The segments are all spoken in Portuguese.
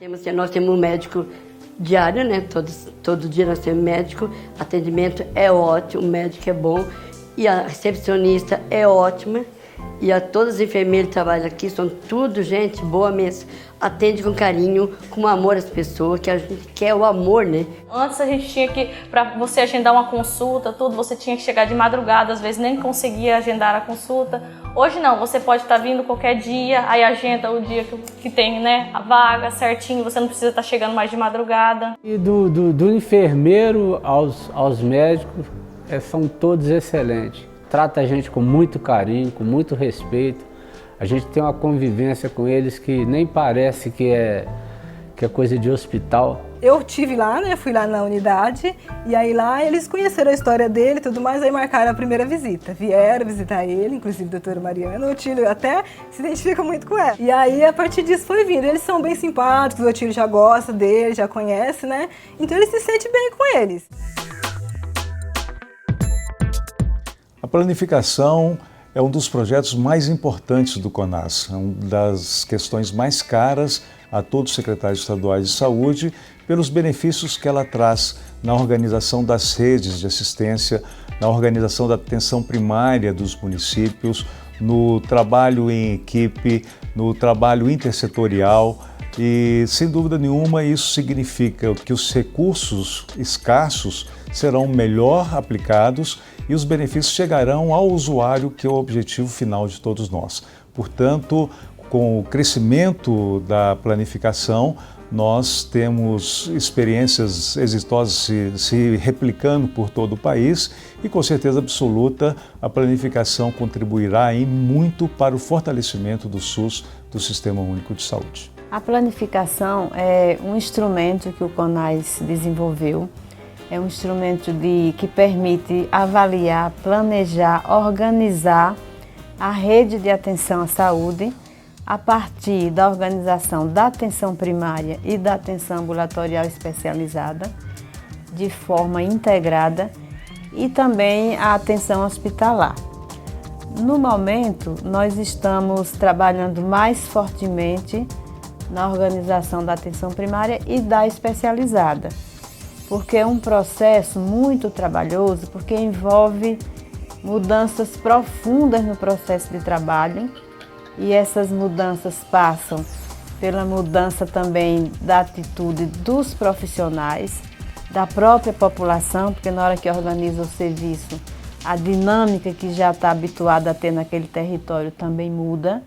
Nós temos um médico diário, né? Todo dia nós temos médico, atendimento é ótimo, o médico é bom e a recepcionista é ótima. E todas as enfermeiras que trabalham aqui são tudo gente boa mesmo. Atende com carinho, com amor as pessoas, que a gente quer o amor, né? Antes a gente tinha que, para você agendar uma consulta, tudo, você tinha que chegar de madrugada, às vezes nem conseguia agendar a consulta. Hoje não, você pode estar vindo qualquer dia, aí agenda o dia que tem, né, a vaga certinho, você não precisa estar chegando mais de madrugada. E do enfermeiro aos médicos, são todos excelentes. Trata a gente com muito carinho, com muito respeito. A gente tem uma convivência com eles que nem parece que é coisa de hospital. Eu tive lá, né? Fui lá na unidade e aí lá eles conheceram a história dele e tudo mais, aí marcaram a primeira visita. Vieram visitar ele, inclusive a doutora Mariana. O Otílio até se identifica muito com ela. E aí a partir disso foi vindo. Eles são bem simpáticos, o Otílio já gosta dele, já conhece, né? Então ele se sente bem com eles. A planificação é um dos projetos mais importantes do CONAS, é uma das questões mais caras a todos os secretários estaduais de saúde, pelos benefícios que ela traz na organização das redes de assistência, na organização da atenção primária dos municípios, no trabalho em equipe, no trabalho intersetorial. E, sem dúvida nenhuma, isso significa que os recursos escassos serão melhor aplicados e os benefícios chegarão ao usuário, que é o objetivo final de todos nós. Portanto, com o crescimento da planificação, nós temos experiências exitosas se replicando por todo o país e, com certeza absoluta, a planificação contribuirá muito para o fortalecimento do SUS, do Sistema Único de Saúde. A planificação é um instrumento que o CONAS desenvolveu. É um instrumento que permite avaliar, planejar, organizar a rede de atenção à saúde a partir da organização da atenção primária e da atenção ambulatorial especializada, de forma integrada, e também a atenção hospitalar. No momento, nós estamos trabalhando mais fortemente na organização da atenção primária e da especializada, porque é um processo muito trabalhoso, porque envolve mudanças profundas no processo de trabalho, e essas mudanças passam pela mudança também da atitude dos profissionais, da própria população, porque na hora que organiza o serviço, a dinâmica que já está habituada a ter naquele território também muda.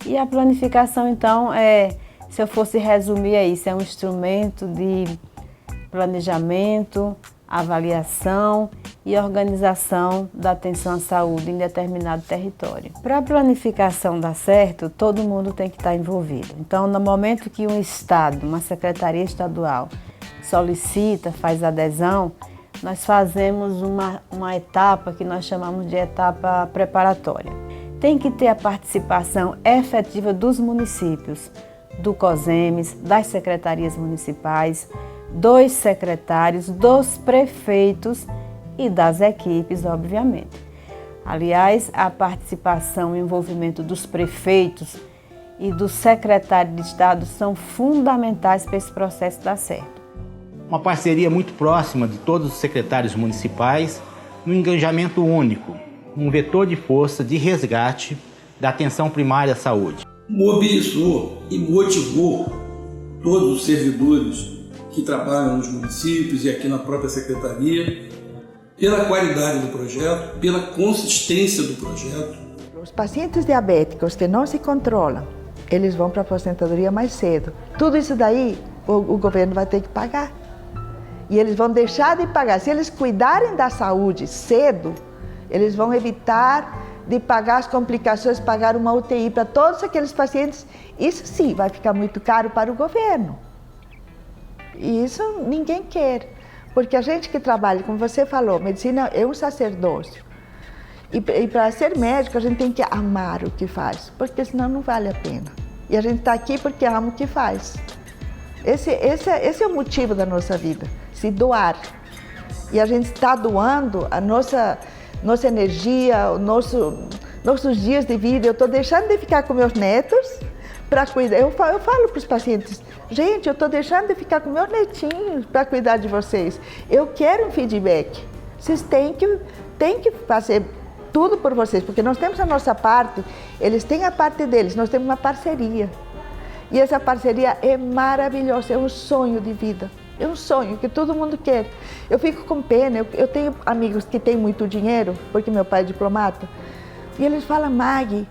E a planificação, então, se eu fosse resumir, isso é um instrumento de planejamento, avaliação e organização da atenção à saúde em determinado território. Para a planificação dar certo, todo mundo tem que estar envolvido. Então, no momento que um estado, uma secretaria estadual, solicita, faz adesão, nós fazemos uma etapa que nós chamamos de etapa preparatória. Tem que ter a participação efetiva dos municípios, do COSEMES, das secretarias municipais, dos secretários, dos prefeitos e das equipes, obviamente. Aliás, a participação e envolvimento dos prefeitos e do secretário de Estado são fundamentais para esse processo dar certo. Uma parceria muito próxima de todos os secretários municipais, um engajamento único, um vetor de força de resgate da atenção primária à saúde. Mobilizou e motivou todos os servidores que trabalham nos municípios e aqui na própria secretaria, pela qualidade do projeto, pela consistência do projeto. Os pacientes diabéticos que não se controlam, eles vão para a aposentadoria mais cedo. Tudo isso daí o governo vai ter que pagar. E eles vão deixar de pagar. Se eles cuidarem da saúde cedo, eles vão evitar de pagar as complicações, pagar uma UTI para todos aqueles pacientes. Isso sim vai ficar muito caro para o governo. E isso ninguém quer, porque a gente que trabalha, como você falou, medicina é um sacerdócio. E para ser médico a gente tem que amar o que faz, porque senão não vale a pena. E a gente está aqui porque ama o que faz. Esse é o motivo da nossa vida, se doar. E a gente está doando a nossa energia, nossos dias de vida. Eu estou deixando de ficar com meus netos para cuidar. Eu falo para os pacientes, gente, eu estou deixando de ficar com meus netinhos para cuidar de vocês. Eu quero um feedback. Vocês têm que fazer tudo por vocês, porque nós temos a nossa parte, eles têm a parte deles, nós temos uma parceria. E essa parceria é maravilhosa, é um sonho de vida. É um sonho que todo mundo quer. Eu fico com pena, eu tenho amigos que têm muito dinheiro, porque meu pai é diplomata, e eles falam, Maggie,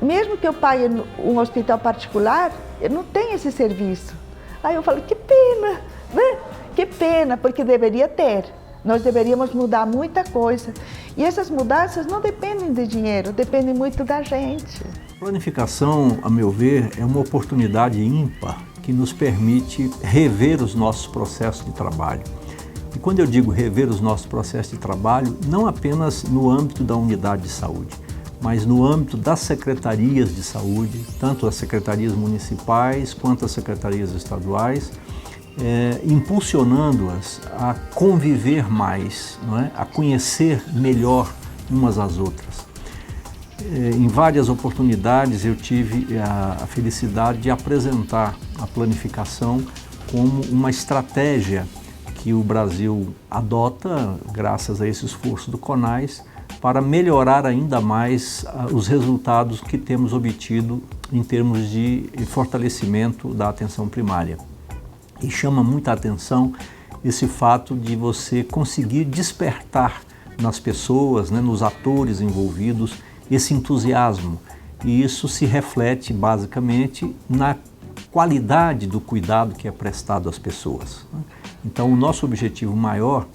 mesmo que eu pague um hospital particular, eu não tenho esse serviço. Aí eu falo, que pena, né? Que pena, porque deveria ter. Nós deveríamos mudar muita coisa. E essas mudanças não dependem de dinheiro, dependem muito da gente. Planificação, a meu ver, é uma oportunidade ímpar que nos permite rever os nossos processos de trabalho. E quando eu digo rever os nossos processos de trabalho, não apenas no âmbito da unidade de saúde, mas no âmbito das secretarias de saúde, tanto as secretarias municipais quanto as secretarias estaduais, impulsionando-as a conviver mais, não é? A conhecer melhor umas às outras. Em várias oportunidades eu tive a felicidade de apresentar a planificação como uma estratégia que o Brasil adota, graças a esse esforço do CONAS, para melhorar ainda mais os resultados que temos obtido em termos de fortalecimento da atenção primária. E chama muita atenção esse fato de você conseguir despertar nas pessoas, né, nos atores envolvidos, esse entusiasmo. E isso se reflete basicamente na qualidade do cuidado que é prestado às pessoas. Então, o nosso objetivo maior,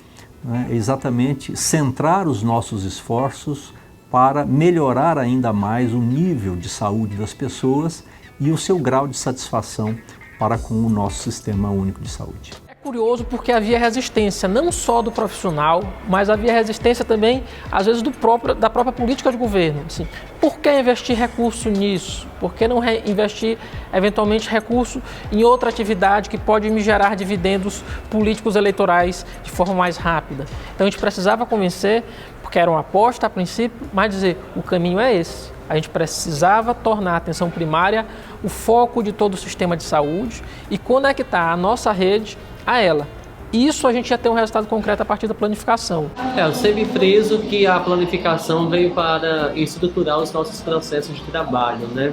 né, é exatamente centrar os nossos esforços para melhorar ainda mais o nível de saúde das pessoas e o seu grau de satisfação para com o nosso Sistema Único de Saúde. É curioso porque havia resistência não só do profissional, mas havia resistência também, às vezes, da própria política de governo. Assim, por que investir recurso nisso? Por que não investir, eventualmente, recurso em outra atividade que pode me gerar dividendos políticos eleitorais de forma mais rápida? Então a gente precisava convencer, porque era uma aposta a princípio, mas dizer, o caminho é esse. A gente precisava tornar a atenção primária o foco de todo o sistema de saúde e conectar a nossa rede a ela. Isso a gente ia ter um resultado concreto a partir da planificação. Eu sempre friso que a planificação veio para estruturar os nossos processos de trabalho, né?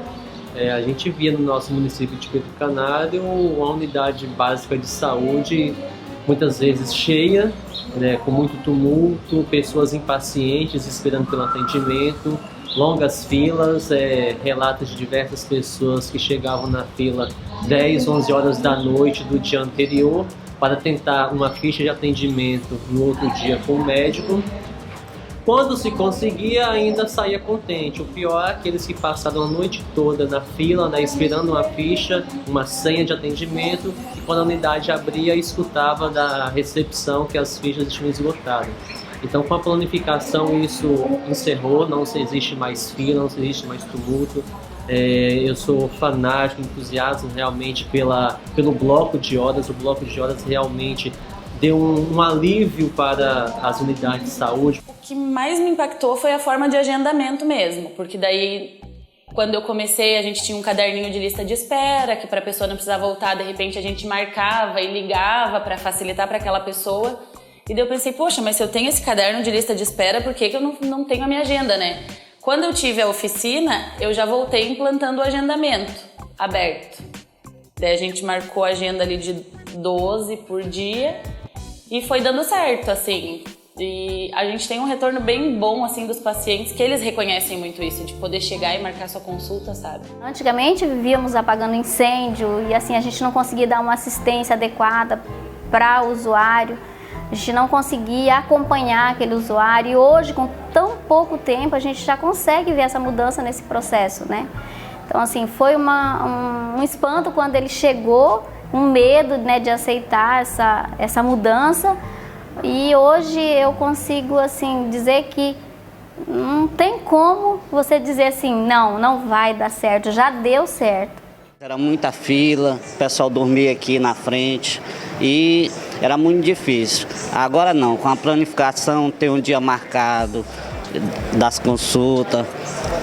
A gente via no nosso município de Pedro Canário uma unidade básica de saúde muitas vezes cheia, né, com muito tumulto, pessoas impacientes esperando pelo atendimento, longas filas, relatos de diversas pessoas que chegavam na fila 10, 11 horas da noite do dia anterior para tentar uma ficha de atendimento no outro dia com o médico. Quando se conseguia, ainda saía contente. O pior é aqueles que passaram a noite toda na fila, né, esperando uma ficha, uma senha de atendimento, e quando a unidade abria, escutava da recepção que as fichas tinham esgotado. Então, com a planificação, isso encerrou, não se existe mais fila, não se existe mais tumulto. Eu sou fanático, entusiasmo realmente pelo bloco de horas. O bloco de horas realmente deu um alívio para as unidades de saúde. O que mais me impactou foi a forma de agendamento mesmo, porque daí, quando eu comecei, a gente tinha um caderninho de lista de espera, que para a pessoa não precisar voltar, de repente a gente marcava e ligava para facilitar para aquela pessoa. E daí eu pensei, poxa, mas se eu tenho esse caderno de lista de espera, por que eu não tenho a minha agenda, né? Quando eu tive a oficina, eu já voltei implantando o agendamento aberto. Daí a gente marcou a agenda ali de 12 por dia e foi dando certo, assim. E a gente tem um retorno bem bom, assim, dos pacientes, que eles reconhecem muito isso, de poder chegar e marcar sua consulta, sabe? Antigamente vivíamos apagando incêndio e assim a gente não conseguia dar uma assistência adequada para o usuário. A gente não conseguia acompanhar aquele usuário e hoje, com tão pouco tempo, a gente já consegue ver essa mudança nesse processo, né? Então, assim, foi um espanto quando ele chegou, um medo, né, de aceitar essa mudança. E hoje eu consigo, assim, dizer que não tem como você dizer assim, não vai dar certo, já deu certo. Era muita fila, o pessoal dormia aqui na frente e era muito difícil. Agora não, com a planificação tem um dia marcado das consultas,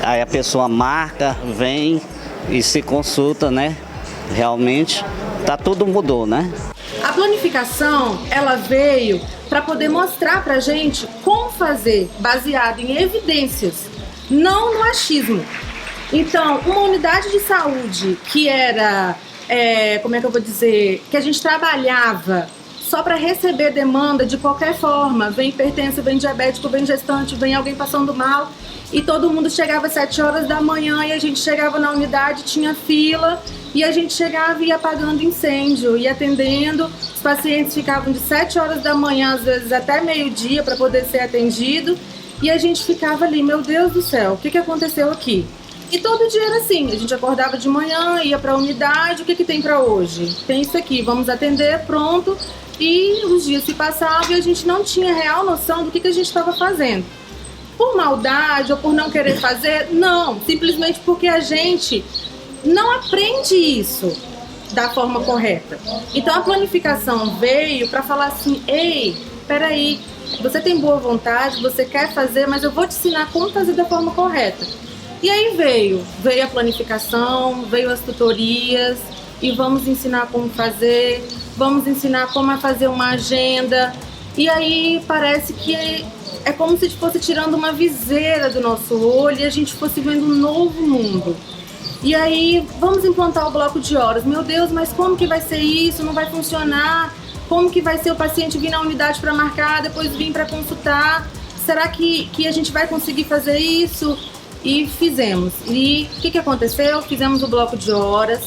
aí a pessoa marca, vem e se consulta, né? Realmente, tudo mudou, né? A planificação, ela veio para poder mostrar para a gente como fazer, baseado em evidências, não no achismo. Então, uma unidade de saúde que era, que a gente trabalhava só para receber demanda de qualquer forma, vem hipertenso, vem diabético, vem gestante, vem alguém passando mal, e todo mundo chegava às 7 horas da manhã e a gente chegava na unidade, tinha fila, e a gente chegava e ia apagando incêndio, ia atendendo, os pacientes ficavam de 7 horas da manhã, às vezes até meio-dia para poder ser atendido, e a gente ficava ali, meu Deus do céu, o que aconteceu aqui? E todo dia era assim, a gente acordava de manhã, ia para a unidade, o que tem para hoje? Tem isso aqui, vamos atender, pronto. E os dias se passavam e a gente não tinha real noção do que a gente estava fazendo. Por maldade ou por não querer fazer? Não, simplesmente porque a gente não aprende isso da forma correta. Então a planificação veio para falar assim, ei, peraí, você tem boa vontade, você quer fazer, mas eu vou te ensinar como fazer da forma correta. E aí veio a planificação, veio as tutorias, e vamos ensinar como fazer, vamos ensinar como fazer uma agenda. E aí parece que é como se fosse tirando uma viseira do nosso olho e a gente fosse vendo um novo mundo. E aí vamos implantar o bloco de horas. Meu Deus, mas como que vai ser isso? Não vai funcionar? Como que vai ser o paciente vir na unidade para marcar, depois vir para consultar? Será que a gente vai conseguir fazer isso? E fizemos. E o que aconteceu? Fizemos o bloco de horas.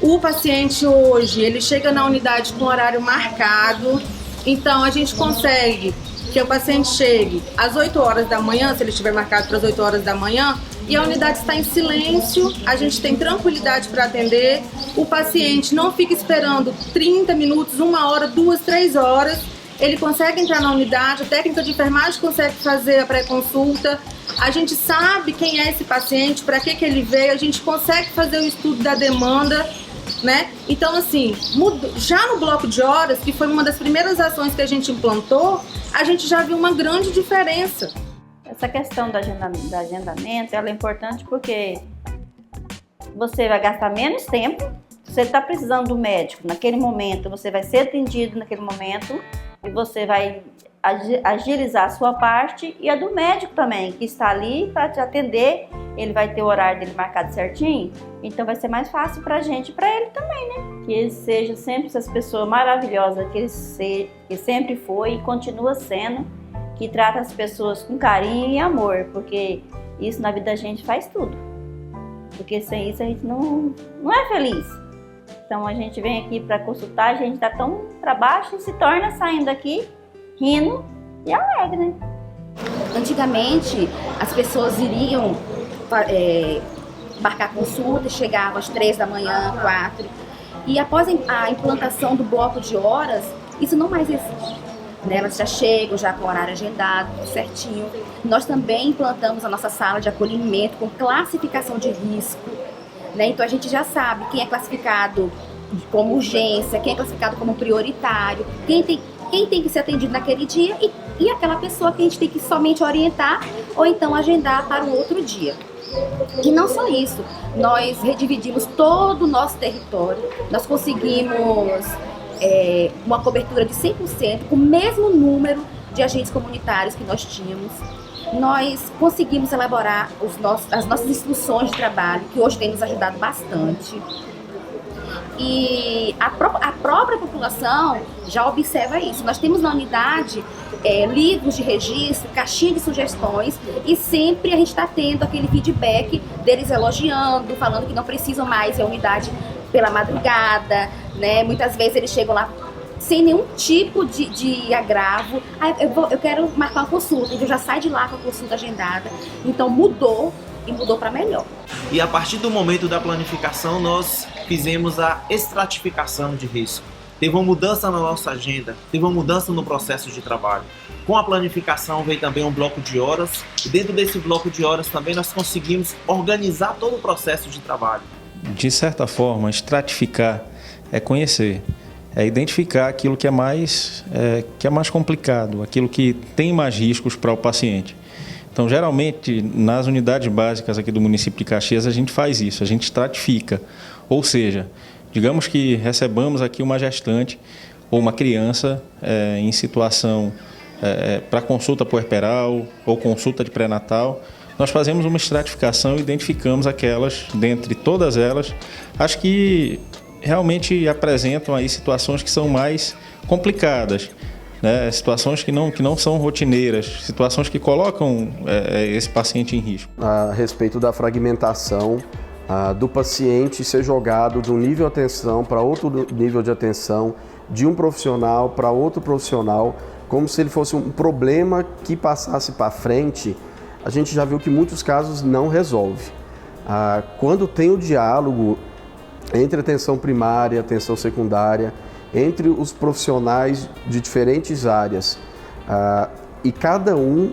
O paciente hoje, ele chega na unidade com horário marcado. Então a gente consegue que o paciente chegue às 8 horas da manhã, se ele estiver marcado para as 8 horas da manhã, e a unidade está em silêncio, a gente tem tranquilidade para atender. O paciente não fica esperando 30 minutos, 1 hora, 2, 3 horas. Ele consegue entrar na unidade, a técnica de enfermagem consegue fazer a pré-consulta. A gente sabe quem é esse paciente, para que ele veio, a gente consegue fazer o estudo da demanda, né? Então, assim, já no bloco de horas, que foi uma das primeiras ações que a gente implantou, a gente já viu uma grande diferença. Essa questão do agendamento, ela é importante porque você vai gastar menos tempo. Você está precisando do médico naquele momento, você vai ser atendido naquele momento e você vai agilizar a sua parte e a do médico também, que está ali para te atender. Ele vai ter o horário dele marcado certinho, então vai ser mais fácil para a gente e para ele também, né? Que ele seja sempre essa pessoa maravilhosa que sempre foi e continua sendo, que trata as pessoas com carinho e amor, porque isso na vida da gente faz tudo. Porque sem isso a gente não é feliz. Então a gente vem aqui para consultar, a gente está tão para baixo e se torna saindo daqui rindo e alegre, né? Antigamente as pessoas iriam marcar consulta e chegavam às 3 da manhã, 4. E após a implantação do bloco de horas, isso não mais existe. Né? Elas já chegam já com o horário agendado, tudo certinho. Nós também implantamos a nossa sala de acolhimento com classificação de risco. Né? Então a gente já sabe quem é classificado como urgência, quem é classificado como prioritário, quem tem que ser atendido naquele dia e aquela pessoa que a gente tem que somente orientar ou então agendar para um outro dia. E não só isso, nós redividimos todo o nosso território, nós conseguimos uma cobertura de 100% com o mesmo número de agentes comunitários que nós tínhamos. Nós conseguimos elaborar as nossas instruções de trabalho, que hoje tem nos ajudado bastante. E a própria população já observa isso. Nós temos na unidade livros de registro, caixinha de sugestões, e sempre a gente está tendo aquele feedback deles elogiando, falando que não precisam mais ir à unidade pela madrugada, né? Muitas vezes eles chegam lá sem nenhum tipo de agravo. Eu quero marcar uma consulta, então já sai de lá com a consulta agendada. Então mudou, e mudou para melhor. E a partir do momento da planificação, nós fizemos a estratificação de risco. Teve uma mudança na nossa agenda, teve uma mudança no processo de trabalho. Com a planificação veio também um bloco de horas, e dentro desse bloco de horas também nós conseguimos organizar todo o processo de trabalho. De certa forma, estratificar é conhecer, é identificar aquilo que é mais complicado, aquilo que tem mais riscos para o paciente. Então, geralmente, nas unidades básicas aqui do município de Caxias, a gente faz isso, a gente estratifica. Ou seja, digamos que recebamos aqui uma gestante ou uma criança em situação para consulta puerperal ou consulta de pré-natal. Nós fazemos uma estratificação e identificamos aquelas, dentre todas elas, as que realmente apresentam aí situações que são mais complicadas, né? Situações que não são rotineiras, situações que colocam esse paciente em risco. A respeito da fragmentação do paciente ser jogado de um nível de atenção para outro nível de atenção, de um profissional para outro profissional, como se ele fosse um problema que passasse para frente, a gente já viu que em muitos casos não resolve. Quando tem o diálogo entre atenção primária e atenção secundária, entre os profissionais de diferentes áreas, e cada um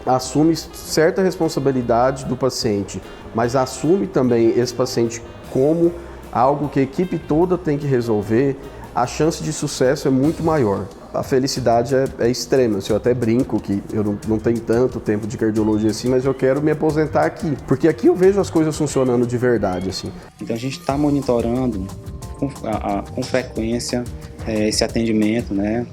assume certa responsabilidade do paciente, mas assume também esse paciente como algo que a equipe toda tem que resolver, a chance de sucesso é muito maior. A felicidade é extrema. Eu até brinco que eu não tenho tanto tempo de cardiologia assim, mas eu quero me aposentar aqui, porque aqui eu vejo as coisas funcionando de verdade, assim. Então a gente está monitorando com frequência esse atendimento, né,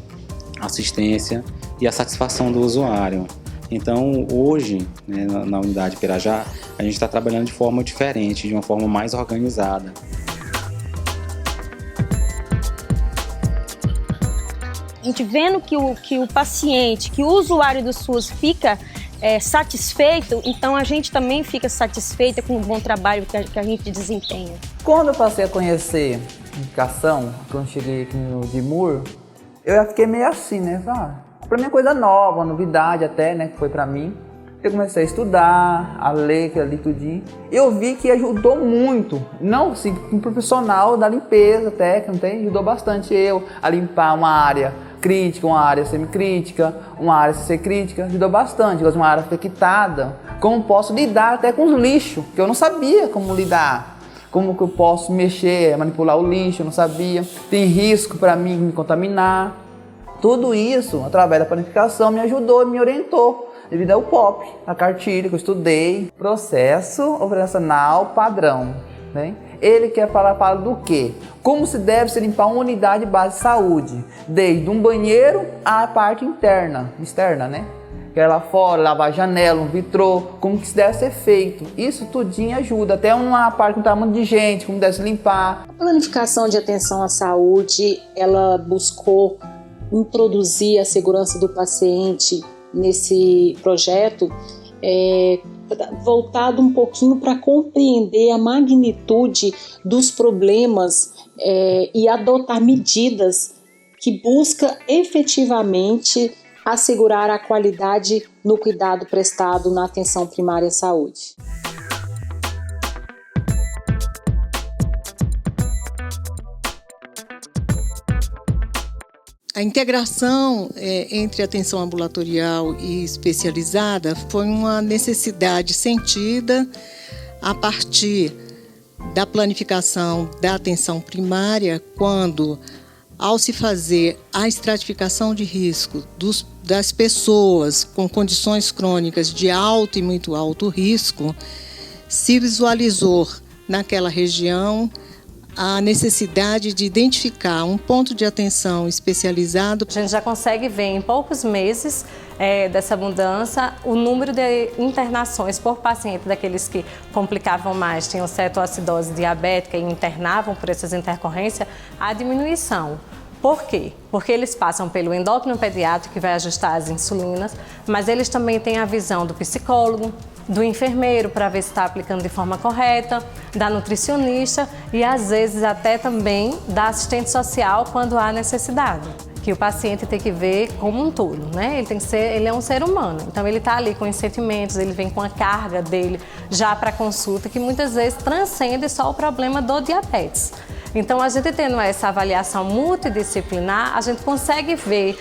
assistência e a satisfação do usuário. Então hoje, né, na unidade Pirajá, a gente está trabalhando de forma diferente, de uma forma mais organizada. A gente vendo que o paciente, que o usuário do SUS fica satisfeito, então a gente também fica satisfeita com o bom trabalho que a gente desempenha. Quando eu passei a conhecer indicação, quando cheguei aqui no Dimur, eu já fiquei meio assim, né? Pra mim é coisa nova, uma novidade até, né? Que foi pra mim. Eu comecei a estudar, a ler aquilo ali tudinho. Eu vi que ajudou muito, não assim, um profissional da limpeza técnica, ajudou bastante eu a limpar uma área crítica, uma área semicrítica, uma área CC crítica, ajudou bastante. Uma área infectada, como posso lidar até com os lixos, que eu não sabia como lidar. Como que eu posso mexer, manipular o lixo, eu não sabia. Tem risco para mim me contaminar. Tudo isso, através da planificação, me ajudou, me orientou. Devido ao POP, a cartilha que eu estudei. Processo operacional padrão, né? Ele quer falar do quê? Como se deve se limpar uma unidade base de saúde, desde um banheiro à parte externa, né? Que é lá fora, lavar a janela, um vitrô, como que isso deve ser feito. Isso tudinho ajuda, até uma parte que tá muito de gente, como deve se limpar. A planificação de atenção à saúde, ela buscou introduzir a segurança do paciente nesse projeto, voltado um pouquinho para compreender a magnitude dos problemas e adotar medidas que busca efetivamente assegurar a qualidade no cuidado prestado na atenção primária à saúde. A integração entre atenção ambulatorial e especializada foi uma necessidade sentida a partir da planificação da atenção primária, quando, ao se fazer a estratificação de risco das pessoas com condições crônicas de alto e muito alto risco, se visualizou naquela região a necessidade de identificar um ponto de atenção especializado. A gente já consegue ver em poucos meses dessa mudança o número de internações por paciente daqueles que complicavam mais, tinham cetoacidose diabética e internavam por essas intercorrências, a diminuição. Por quê? Porque eles passam pelo endócrino pediátrico, que vai ajustar as insulinas, mas eles também têm a visão do psicólogo, do enfermeiro para ver se está aplicando de forma correta, da nutricionista e às vezes até também da assistente social quando há necessidade. Que o paciente tem que ver como um todo, né? Ele é um ser humano, então ele está ali com os sentimentos, ele vem com a carga dele já para a consulta, que muitas vezes transcende só o problema do diabetes. Então, a gente tendo essa avaliação multidisciplinar, a gente consegue ver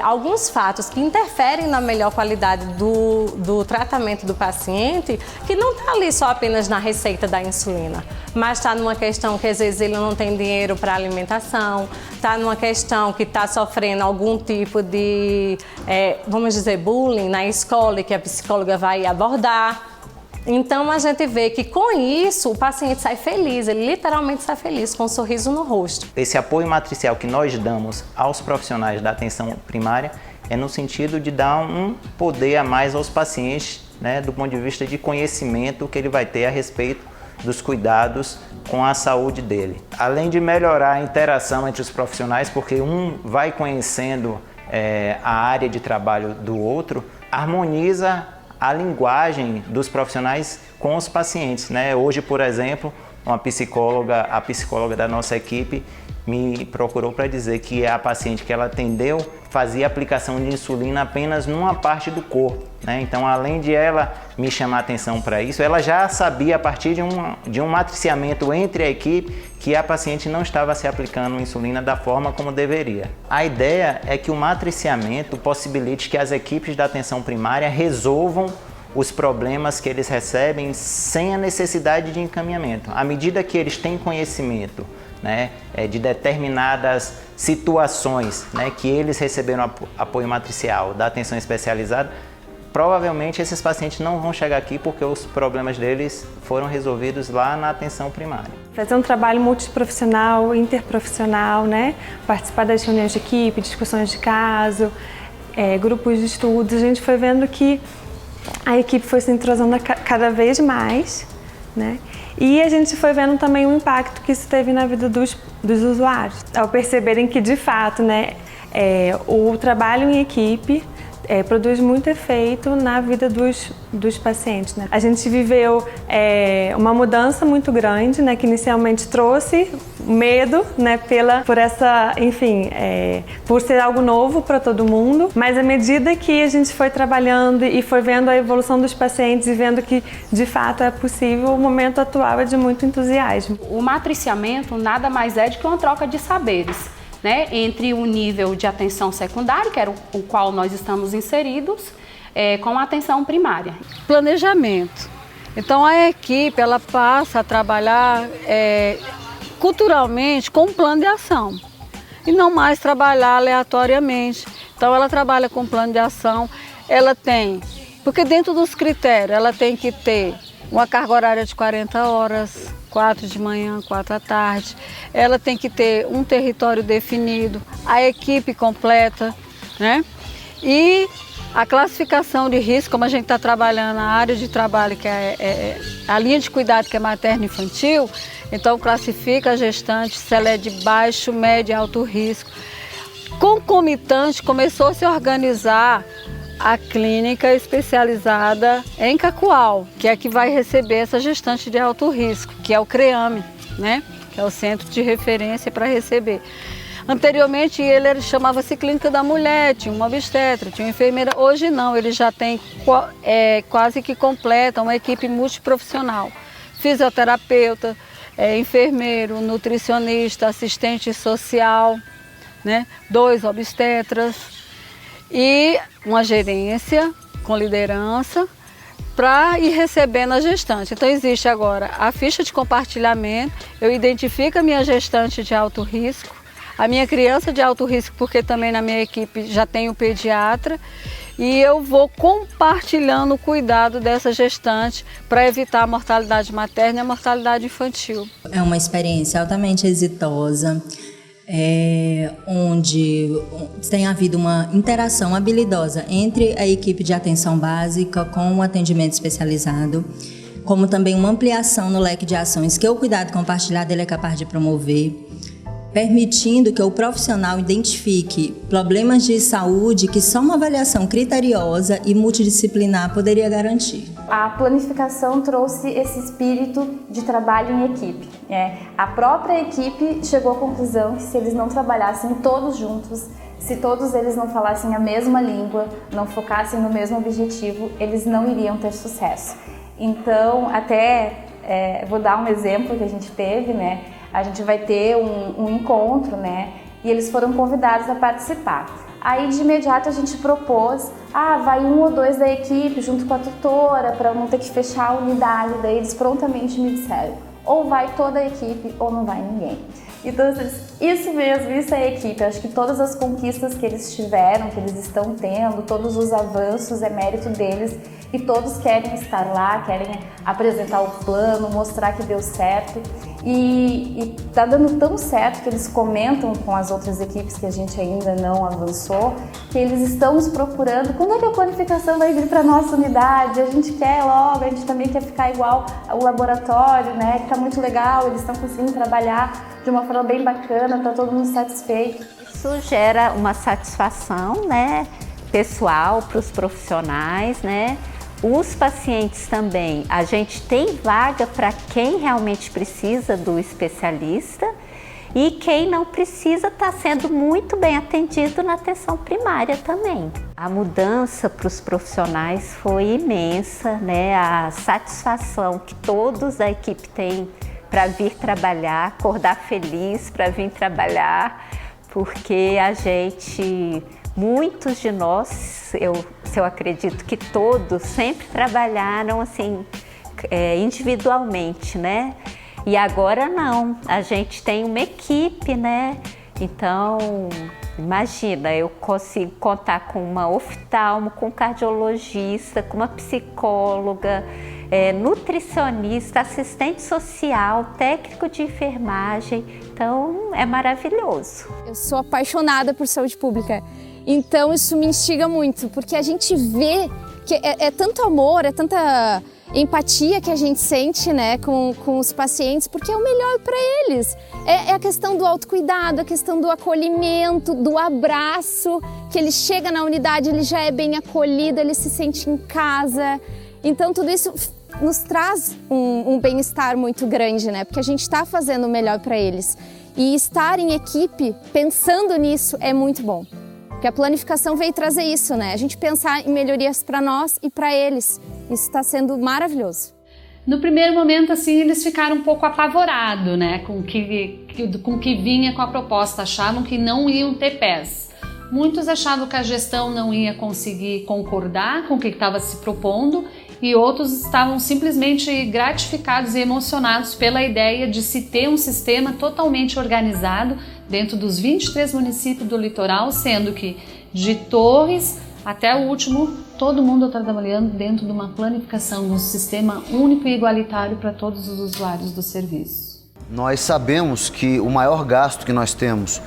alguns fatos que interferem na melhor qualidade do tratamento do paciente, que não está ali só apenas na receita da insulina, mas está numa questão que às vezes ele não tem dinheiro para alimentação, está numa questão que está sofrendo algum tipo de, vamos dizer, bullying na escola, que a psicóloga vai abordar. Então, a gente vê que com isso o paciente sai feliz, ele literalmente sai feliz, com um sorriso no rosto. Esse apoio matricial que nós damos aos profissionais da atenção primária é no sentido de dar um poder a mais aos pacientes, né, do ponto de vista de conhecimento que ele vai ter a respeito dos cuidados com a saúde dele. Além de melhorar a interação entre os profissionais, porque um vai conhecendo a área de trabalho do outro, harmoniza a linguagem dos profissionais com os pacientes, né? Hoje, por exemplo, a psicóloga da nossa equipe me procurou para dizer que a paciente que ela atendeu fazia aplicação de insulina apenas numa parte do corpo, né? Então, além de ela me chamar a atenção para isso, ela já sabia a partir de um matriciamento entre a equipe que a paciente não estava se aplicando insulina da forma como deveria. A ideia é que o matriciamento possibilite que as equipes da atenção primária resolvam os problemas que eles recebem sem a necessidade de encaminhamento. À medida que eles têm conhecimento, né, de determinadas situações, né, que eles receberam apoio matricial da atenção especializada, provavelmente esses pacientes não vão chegar aqui porque os problemas deles foram resolvidos lá na atenção primária. Fazer um trabalho multiprofissional, interprofissional, né? Participar das reuniões de equipe, discussões de caso, grupos de estudos, a gente foi vendo que a equipe foi se entrosando cada vez mais, né? E a gente foi vendo também o impacto que isso teve na vida dos usuários, ao perceberem que, de fato, né, o trabalho em equipe produz muito efeito na vida dos pacientes, né? A gente viveu uma mudança muito grande, né, que inicialmente trouxe medo, né, por essa, enfim, por ser algo novo para todo mundo, mas à medida que a gente foi trabalhando e foi vendo a evolução dos pacientes e vendo que de fato é possível, o momento atual é de muito entusiasmo. O matriciamento nada mais é do que uma troca de saberes, né, entre o nível de atenção secundária, que era o qual nós estamos inseridos, com a atenção primária. Planejamento. Então a equipe ela passa a trabalhar culturalmente com um plano de ação e não mais trabalhar aleatoriamente. Então ela trabalha com plano de ação, ela tem, porque dentro dos critérios ela tem que ter uma carga horária de 40 horas, 4 de manhã, 4 à tarde. Ela tem que ter um território definido, a equipe completa, né? E a classificação de risco, como a gente está trabalhando na área de trabalho, que é a linha de cuidado que é materno-infantil, então classifica a gestante se ela é de baixo, médio e alto risco. Concomitante, começou a se organizar a clínica especializada em Cacoal, que é a que vai receber essa gestante de alto risco, que é o CREAME, né? Que é o centro de referência para receber. Anteriormente ele chamava-se Clínica da Mulher, tinha uma obstetra, tinha uma enfermeira. Hoje não, ele já tem quase que completa uma equipe multiprofissional. Fisioterapeuta, enfermeiro, nutricionista, assistente social, né? 2 obstetras e uma gerência com liderança para ir recebendo a gestante. Então existe agora a ficha de compartilhamento, eu identifico a minha gestante de alto risco, a minha criança de alto risco, porque também na minha equipe já tem o pediatra, e eu vou compartilhando o cuidado dessa gestante para evitar a mortalidade materna e a mortalidade infantil. É uma experiência altamente exitosa, onde tem havido uma interação habilidosa entre a equipe de atenção básica com o atendimento especializado, como também uma ampliação no leque de ações que o cuidado compartilhado ele é capaz de promover, permitindo que o profissional identifique problemas de saúde que só uma avaliação criteriosa e multidisciplinar poderia garantir. A planificação trouxe esse espírito de trabalho em equipe. A própria equipe chegou à conclusão que se eles não trabalhassem todos juntos, se todos eles não falassem a mesma língua, não focassem no mesmo objetivo, eles não iriam ter sucesso. Então, vou dar um exemplo que a gente teve, né? a gente vai ter um encontro, né? E eles foram convidados a participar. Aí de imediato a gente propôs, vai 1 ou 2 da equipe junto com a tutora para não ter que fechar a unidade. Daí eles prontamente me disseram, ou vai toda a equipe ou não vai ninguém. Então, isso mesmo, isso é equipe. Acho que todas as conquistas que eles tiveram, que eles estão tendo, todos os avanços, é mérito deles e todos querem estar lá, querem apresentar o plano, mostrar que deu certo. E tá dando tão certo que eles comentam com as outras equipes que a gente ainda não avançou, que eles estão nos procurando. Quando é que a planificação vai vir para nossa unidade? A gente quer logo, a gente também quer ficar igual ao laboratório, né? Que tá muito legal, eles estão conseguindo trabalhar de uma forma bem bacana, tá todo mundo satisfeito. Isso gera uma satisfação, né, pessoal para os profissionais, né? Os pacientes também, a gente tem vaga para quem realmente precisa do especialista e quem não precisa está sendo muito bem atendido na atenção primária também. A mudança para os profissionais foi imensa, né? A satisfação que todos da equipe têm para vir trabalhar, acordar feliz para vir trabalhar, porque a gente... Muitos de nós, eu acredito que todos, sempre trabalharam assim, individualmente, né? E agora não, a gente tem uma equipe, né? Então, imagina, eu consigo contar com uma oftalmo, com um cardiologista, com uma psicóloga, nutricionista, assistente social, técnico de enfermagem. Então, é maravilhoso. Eu sou apaixonada por saúde pública. Então isso me instiga muito, porque a gente vê que é tanto amor, é tanta empatia que a gente sente, né, com os pacientes, porque é o melhor para eles. É a questão do autocuidado, a questão do acolhimento, do abraço, que ele chega na unidade, ele já é bem acolhido, ele se sente em casa. Então tudo isso nos traz um bem-estar muito grande, né, porque a gente está fazendo o melhor para eles. E estar em equipe, pensando nisso, é muito bom. Porque a planificação veio trazer isso, né? A gente pensar em melhorias para nós e para eles. Isso está sendo maravilhoso. No primeiro momento, assim, eles ficaram um pouco apavorados, né? Com o que vinha com a proposta. Achavam que não iam ter pés. Muitos achavam que a gestão não ia conseguir concordar com o que estava se propondo e outros estavam simplesmente gratificados e emocionados pela ideia de se ter um sistema totalmente organizado dentro dos 23 municípios do litoral, sendo que de Torres até o último, todo mundo está trabalhando dentro de uma planificação, de um sistema único e igualitário para todos os usuários do serviço. Nós sabemos que o maior gasto que nós temos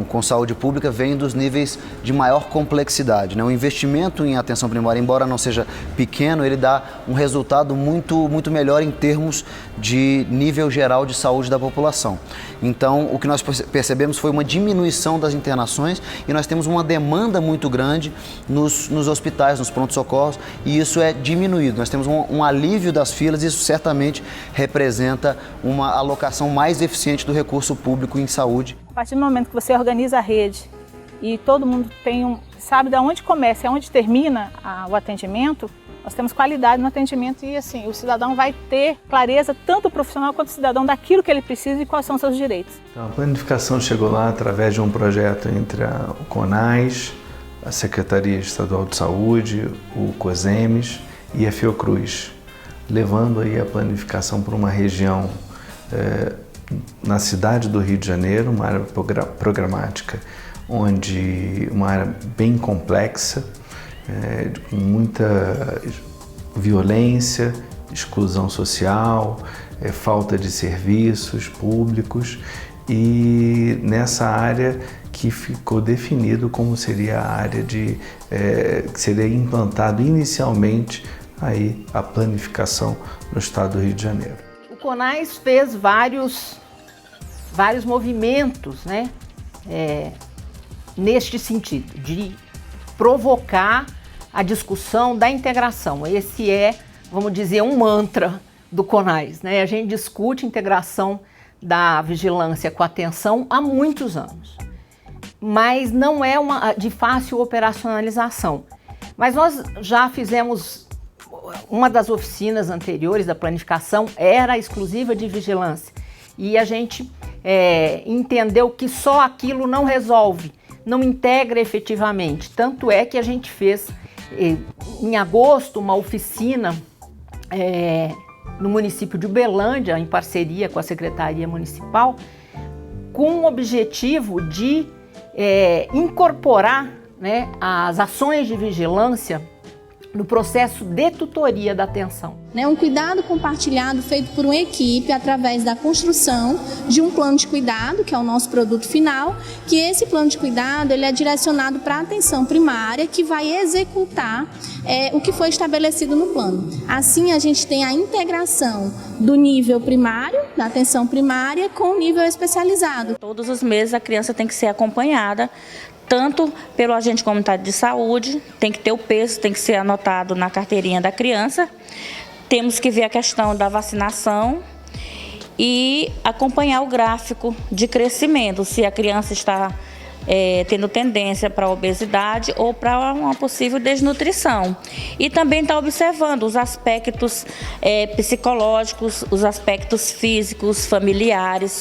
com saúde pública vem dos níveis de maior complexidade, né? O investimento em atenção primária, embora não seja pequeno, ele dá um resultado muito melhor em termos de nível geral de saúde da população. Então, o que nós percebemos foi uma diminuição das internações e nós temos uma demanda muito grande nos hospitais, nos prontos-socorros, e isso é diminuído. Nós temos um alívio das filas e isso certamente representa uma alocação mais eficiente do recurso público em saúde. A partir do momento que você organiza a rede e todo mundo sabe de onde começa e onde termina o atendimento, nós temos qualidade no atendimento e assim, o cidadão vai ter clareza, tanto o profissional quanto o cidadão, daquilo que ele precisa e quais são os seus direitos. Então, a planificação chegou lá através de um projeto entre o CONAS, a Secretaria Estadual de Saúde, o COSEMES e a Fiocruz, levando aí a planificação para uma região na cidade do Rio de Janeiro, uma área programática, onde uma área bem complexa, com muita violência, exclusão social, falta de serviços públicos, e nessa área que ficou definido como seria a área que seria implantado inicialmente aí a planificação no estado do Rio de Janeiro. O CONAS fez vários movimentos, né, neste sentido, de provocar a discussão da integração. Esse é, vamos dizer, um mantra do CONAS, né? A gente discute integração da vigilância com a atenção há muitos anos, mas não é de fácil operacionalização. Mas nós já fizemos, uma das oficinas anteriores da planificação era exclusiva de vigilância. E a gente entendeu que só aquilo não resolve, não integra efetivamente. Tanto é que a gente fez, em agosto, uma oficina no município de Uberlândia, em parceria com a Secretaria Municipal, com o objetivo de incorporar, né, as ações de vigilância no processo de tutoria da atenção. Um cuidado compartilhado feito por uma equipe através da construção de um plano de cuidado, que é o nosso produto final, que esse plano de cuidado ele é direcionado para a atenção primária, que vai executar o que foi estabelecido no plano. Assim, a gente tem a integração do nível primário, da atenção primária, com o nível especializado. Todos os meses a criança tem que ser acompanhada, tanto pelo agente comunitário de saúde, tem que ter o peso, tem que ser anotado na carteirinha da criança. Temos que ver a questão da vacinação e acompanhar o gráfico de crescimento, se a criança está tendo tendência para a obesidade ou para uma possível desnutrição. E também está observando os aspectos psicológicos, os aspectos físicos, familiares,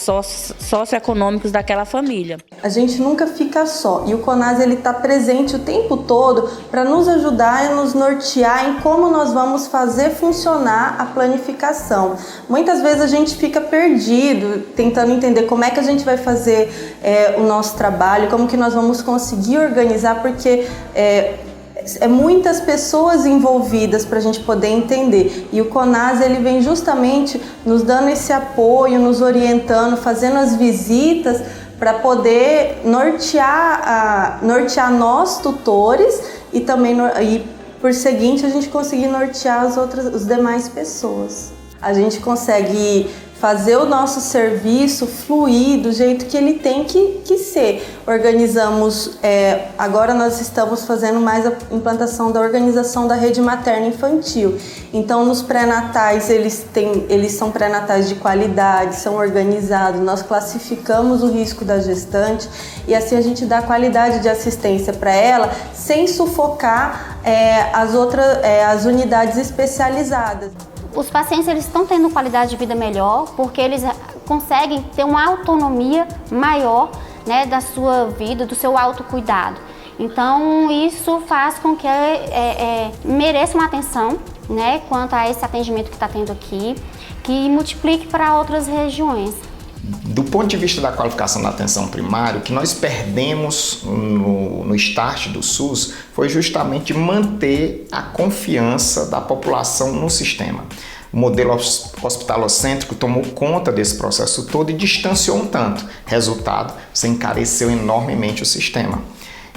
socioeconômicos daquela família. A gente nunca fica só e o CONAS está presente o tempo todo para nos ajudar e nos nortear em como nós vamos fazer funcionar a planificação. Muitas vezes a gente fica perdido, tentando entender como é que a gente vai fazer o nosso trabalho, como que nós vamos conseguir organizar, porque muitas pessoas envolvidas para a gente poder entender. E o CONAS ele vem justamente nos dando esse apoio, nos orientando, fazendo as visitas para poder nortear nós tutores e também por seguinte a gente conseguir nortear as demais pessoas. A gente consegue fazer o nosso serviço fluir do jeito que ele tem que ser. Organizamos, agora nós estamos fazendo mais a implantação da organização da rede materna infantil. Então, nos pré-natais, eles são pré-natais de qualidade, são organizados, nós classificamos o risco da gestante e assim a gente dá qualidade de assistência para ela, sem sufocar as unidades especializadas. Os pacientes eles estão tendo qualidade de vida melhor porque eles conseguem ter uma autonomia maior, né, da sua vida, do seu autocuidado. Então isso faz com que mereça uma atenção, né, quanto a esse atendimento que está tendo aqui, que multiplique para outras regiões. Do ponto de vista da qualificação da atenção primária, o que nós perdemos no start do SUS foi justamente manter a confiança da população no sistema. O modelo hospitalocêntrico tomou conta desse processo todo e distanciou um tanto. Resultado, você encareceu enormemente o sistema.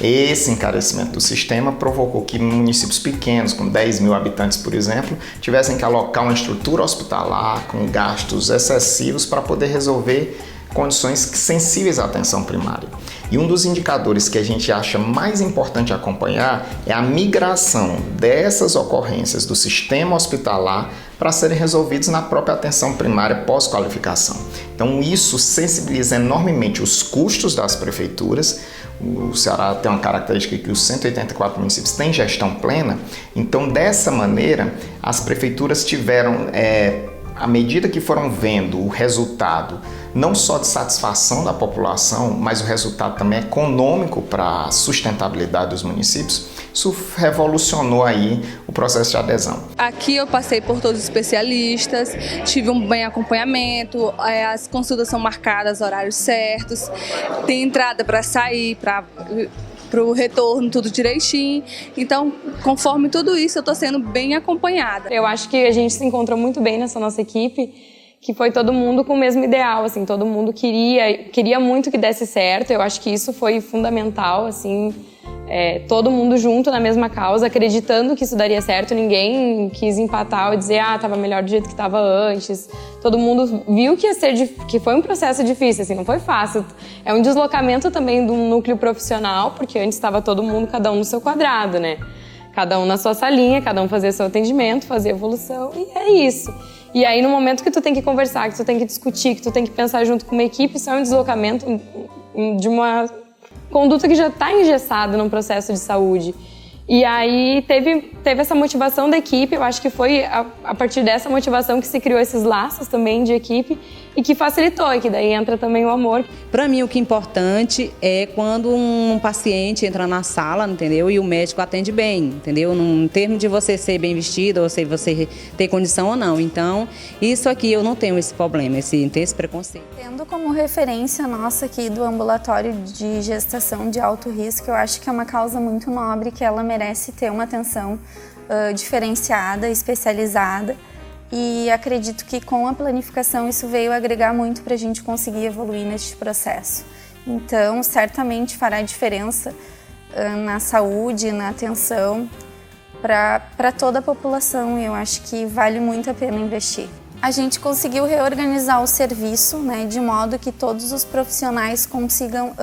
Esse encarecimento do sistema provocou que municípios pequenos, com 10 mil habitantes, por exemplo, tivessem que alocar uma estrutura hospitalar com gastos excessivos para poder resolver condições sensíveis à atenção primária. E um dos indicadores que a gente acha mais importante acompanhar é a migração dessas ocorrências do sistema hospitalar para serem resolvidos na própria atenção primária pós-qualificação. Então isso sensibiliza enormemente os custos das prefeituras. O Ceará tem uma característica que os 184 municípios têm gestão plena, então dessa maneira as prefeituras tiveram, à medida que foram vendo o resultado, não só de satisfação da população, mas o resultado também econômico para a sustentabilidade dos municípios, isso revolucionou aí o processo de adesão. Aqui eu passei por todos os especialistas, tive um bem acompanhamento, as consultas são marcadas, horários certos, tem entrada para sair, para o retorno, tudo direitinho. Então, conforme tudo isso, eu estou sendo bem acompanhada. Eu acho que a gente se encontrou muito bem nessa nossa equipe, que foi todo mundo com o mesmo ideal, assim, todo mundo queria muito que desse certo. Eu acho que isso foi fundamental, assim, todo mundo junto na mesma causa, acreditando que isso daria certo. Ninguém quis empatar ou dizer, estava melhor do jeito que estava antes. Todo mundo viu que foi um processo difícil, assim, não foi fácil. É um deslocamento também do núcleo profissional, porque antes estava todo mundo, cada um no seu quadrado, né? Cada um na sua salinha, cada um fazia seu atendimento, fazia evolução, e é isso. E aí, no momento que tu tem que conversar, que tu tem que discutir, que tu tem que pensar junto com uma equipe, isso é um deslocamento de uma conduta que já está engessada num processo de saúde. E aí teve essa motivação da equipe, eu acho que foi a partir dessa motivação que se criou esses laços também de equipe, e que facilitou, e que daí entra também o amor. Para mim, o que é importante é quando um paciente entra na sala, entendeu? E o médico atende bem, entendeu? Em termos de você ser bem vestido, ou se você ter condição ou não. Então, isso aqui eu não tenho esse problema, esse preconceito. Tendo como referência nossa aqui do ambulatório de gestação de alto risco, eu acho que é uma causa muito nobre, que ela merece ter uma atenção diferenciada, especializada. E acredito que com a planificação isso veio agregar muito para a gente conseguir evoluir neste processo. Então, certamente fará diferença na saúde, na atenção para toda a população, e eu acho que vale muito a pena investir. A gente conseguiu reorganizar o serviço, né, de modo que todos os profissionais consigam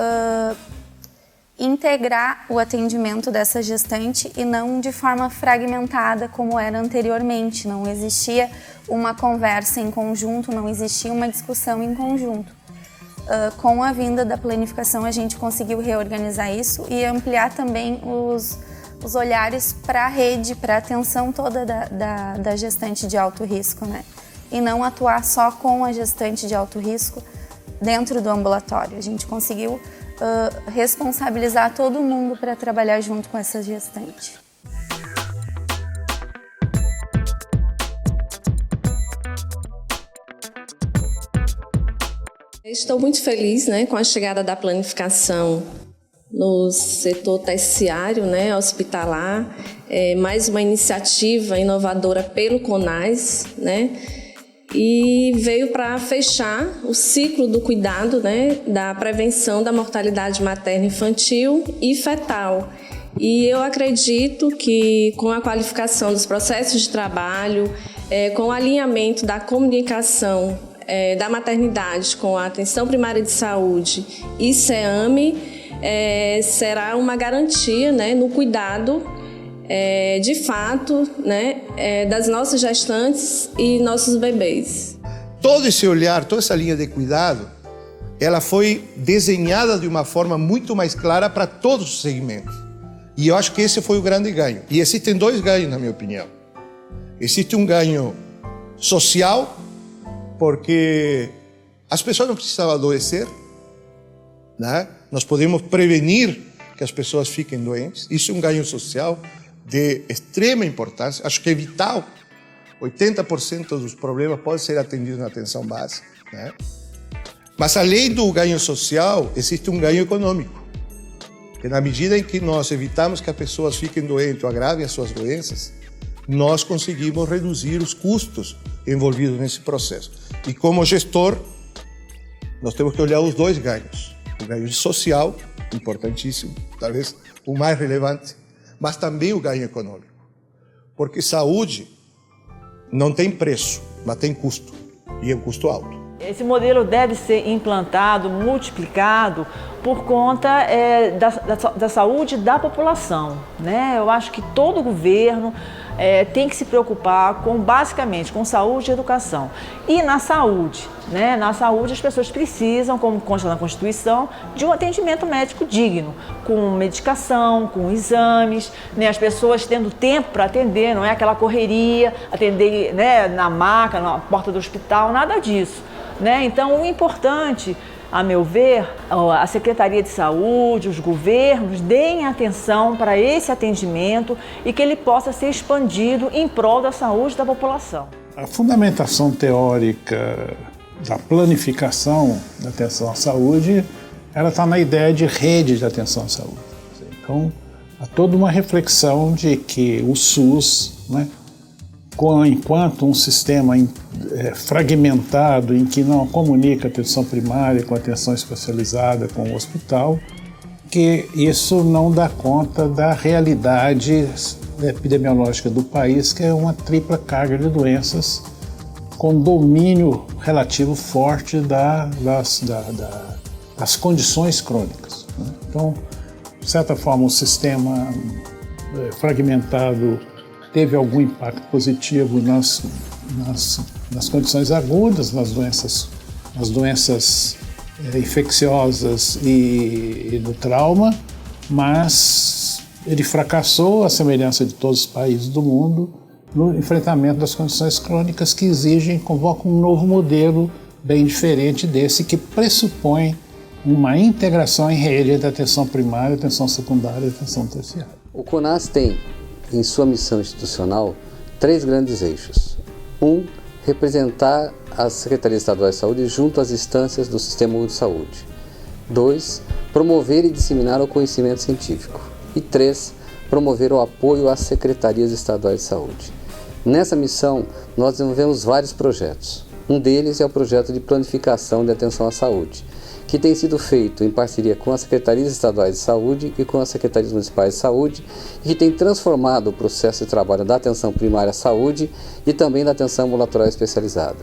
integrar o atendimento dessa gestante e não de forma fragmentada como era anteriormente. Não existia uma conversa em conjunto, não existia uma discussão em conjunto. Com a vinda da planificação, a gente conseguiu reorganizar isso e ampliar também os olhares para a rede, para a atenção toda da gestante de alto risco, né? E não atuar só com a gestante de alto risco dentro do ambulatório. A gente conseguiu responsabilizar todo mundo para trabalhar junto com essa gestante. Estou muito feliz, com a chegada da planificação no setor terciário, hospitalar, mais uma iniciativa inovadora pelo CONAS, e veio para fechar o ciclo do cuidado, da prevenção da mortalidade materna infantil e fetal. E eu acredito que com a qualificação dos processos de trabalho, com o alinhamento da comunicação da maternidade com a atenção primária de saúde e CEAME, será uma garantia no cuidado de fato, das nossas gestantes e nossos bebês. Todo esse olhar, toda essa linha de cuidado, ela foi desenhada de uma forma muito mais clara para todos os segmentos. E eu acho que esse foi o grande ganho. E existem dois ganhos, na minha opinião. Existe um ganho social, porque as pessoas não precisam adoecer, Nós podemos prevenir que as pessoas fiquem doentes. Isso é um ganho social de extrema importância, acho que é vital. 80% dos problemas podem ser atendidos na atenção básica, Mas além do ganho social, existe um ganho econômico. Que na medida em que nós evitamos que as pessoas fiquem doentes ou agravem as suas doenças, nós conseguimos reduzir os custos envolvidos nesse processo. E como gestor, nós temos que olhar os dois ganhos. O ganho social, importantíssimo, talvez o mais relevante, mas também o ganho econômico. Porque saúde não tem preço, mas tem custo, e é um custo alto. Esse modelo deve ser implantado, multiplicado, por conta da saúde da população, Eu acho que todo governo tem que se preocupar basicamente com saúde e educação. E na saúde, Na saúde as pessoas precisam, como consta na Constituição, de um atendimento médico digno, com medicação, com exames, As pessoas tendo tempo para atender, não é aquela correria, atender na maca, na porta do hospital, nada disso. Então, o importante, a meu ver, a Secretaria de Saúde, os governos, deem atenção para esse atendimento e que ele possa ser expandido em prol da saúde da população. A fundamentação teórica da planificação da atenção à saúde, ela está na ideia de rede de atenção à saúde. Então, há toda uma reflexão de que o SUS, enquanto um sistema fragmentado em que não comunica atenção primária com atenção especializada com o hospital, que isso não dá conta da realidade epidemiológica do país, que é uma tripla carga de doenças com domínio relativo forte das condições crônicas. Então, de certa forma, o sistema fragmentado teve algum impacto positivo nas condições agudas, nas doenças infecciosas e do trauma, mas ele fracassou, à semelhança de todos os países do mundo, no enfrentamento das condições crônicas que convocam um novo modelo bem diferente desse que pressupõe uma integração em rede entre atenção primária, atenção secundária e atenção terciária. O CONAS tem, em sua missão institucional, 3 grandes eixos. 1. Representar as Secretarias Estaduais de Saúde junto às instâncias do Sistema Único de Saúde. 2. Promover e disseminar o conhecimento científico. E 3. Promover o apoio às Secretarias Estaduais de Saúde. Nessa missão, nós desenvolvemos vários projetos. Um deles é o projeto de planificação de atenção à saúde, que tem sido feito em parceria com as Secretarias Estaduais de Saúde e com as Secretarias Municipais de Saúde e que tem transformado o processo de trabalho da atenção primária à saúde e também da atenção ambulatorial especializada.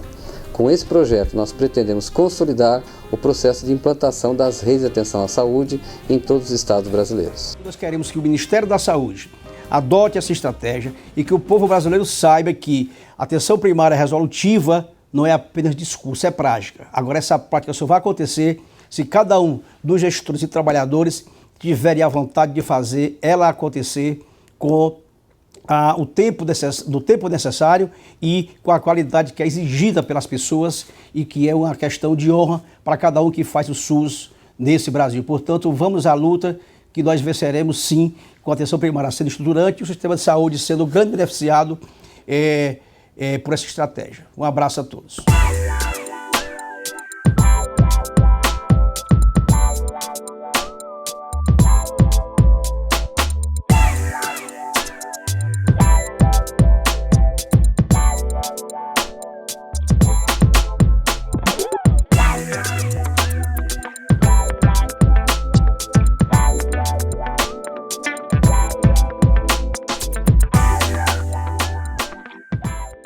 Com esse projeto, nós pretendemos consolidar o processo de implantação das redes de atenção à saúde em todos os estados brasileiros. Nós queremos que o Ministério da Saúde adote essa estratégia e que o povo brasileiro saiba que a atenção primária resolutiva não é apenas discurso, é prática. Agora, essa prática só vai acontecer se cada um dos gestores e trabalhadores tiverem a vontade de fazer ela acontecer com o tempo necessário e com a qualidade que é exigida pelas pessoas e que é uma questão de honra para cada um que faz o SUS nesse Brasil. Portanto, vamos à luta que nós venceremos sim, com a atenção primária sendo estruturante e o sistema de saúde sendo grande beneficiado por essa estratégia. Um abraço a todos.